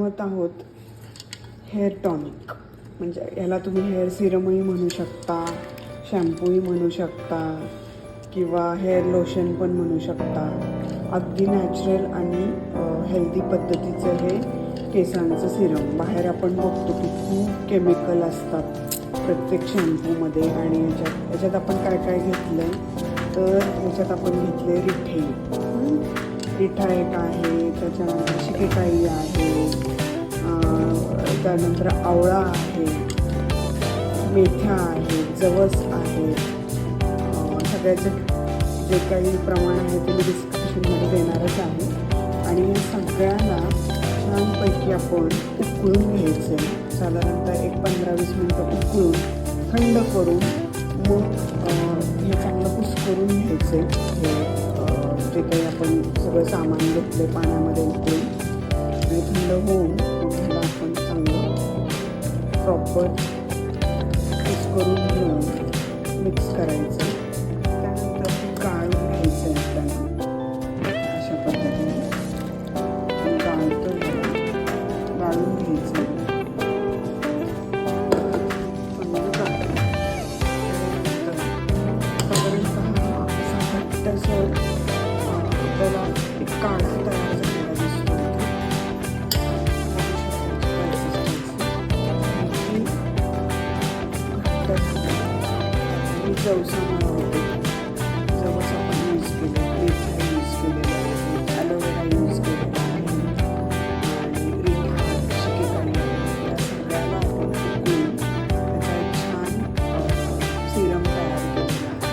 बनवत आहोत hair tonic. म्हणजे ह्याला तुम्ही हेअर सिरमही म्हणू शकता, शॅम्पूही म्हणू शकता किंवा हेअर लोशन पण म्हणू शकता. अगदी नॅचरल आणि हेल्दी पद्धतीचं हे केसांचं सिरम. बाहेर आपण बघतो की खूप केमिकल असतात प्रत्येक शॅम्पूमध्ये. आणि याच्यात आपण काय काय घेतलं आहे तर याच्यात आपण घेतले रिठा एक आहे, त्याच्यानंतर शिकेकाई आहे, त्यानंतर आवळा आहे, मेथ्या आहे, जवस आहे. सगळ्याचं जे काही प्रमाण आहे ते मी डिस्क्रिप्शनमध्ये देणारच आहे. आणि या सगळ्यांना छानपैकी आपण उकळून घ्यायचं आहे. साधारणतः 15-20 मिनटं उकळून थंड करून मग हे चांगलं कुस्करून घ्यायचं आहे. जे काही आपण सगळं सामान घेतलं आहे पाण्यामध्ये उकळून आणि थंड होऊन मग ह्याला आपण चांगलं प्रॉपर कुस्करून घेऊन मिक्स करायचं. त्यानंतर गाळून घ्यायचं आहे आपल्याला. अशा पद्धतीने गाळतो गाळून घ्यायचं. चांगलं गाळून साधारणतः असा घट्ट असं आपल्याला एक काढा तयार झालेला दिसतो. जवसा होते, जवस आपण यूज केले, मेथ्या यूज केलेलं आहे, ॲलोवेरा यूज केलेला आहे आणि रिठा, शिकेकाई या सगळ्याला आपण उकळून त्याचा एक छान सिरम तयार केलेला आहे.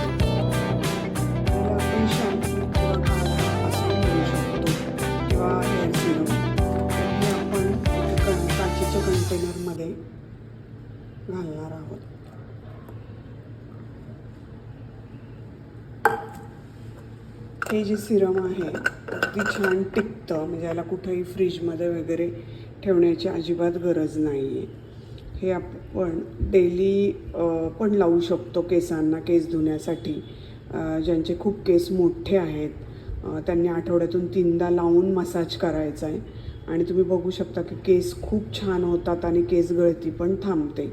त्याला आपण शॅम्पू किंवा काढा असं म्हणू शकतो किंवा हेअर सिरम. हे आपण काचेच्या कंटेनरमध्ये घालणार आहोत. हे जे सिरम आहे अगदी छान टिकतं. म्हणजे याला कुठेही फ्रीजमध्ये वगैरे ठेवण्याची अजिबात गरज नाही आहे. हे आपण डेली पण लावू शकतो केसांना, केस धुण्यासाठी. ज्यांचे खूप केस मोठे आहेत त्यांनी आठवड्यातून 3दा लावून मसाज करायचा आहे आणि तुम्ही बघू शकता की केस खूप छान होतात आणि केस गळती पण थांबते.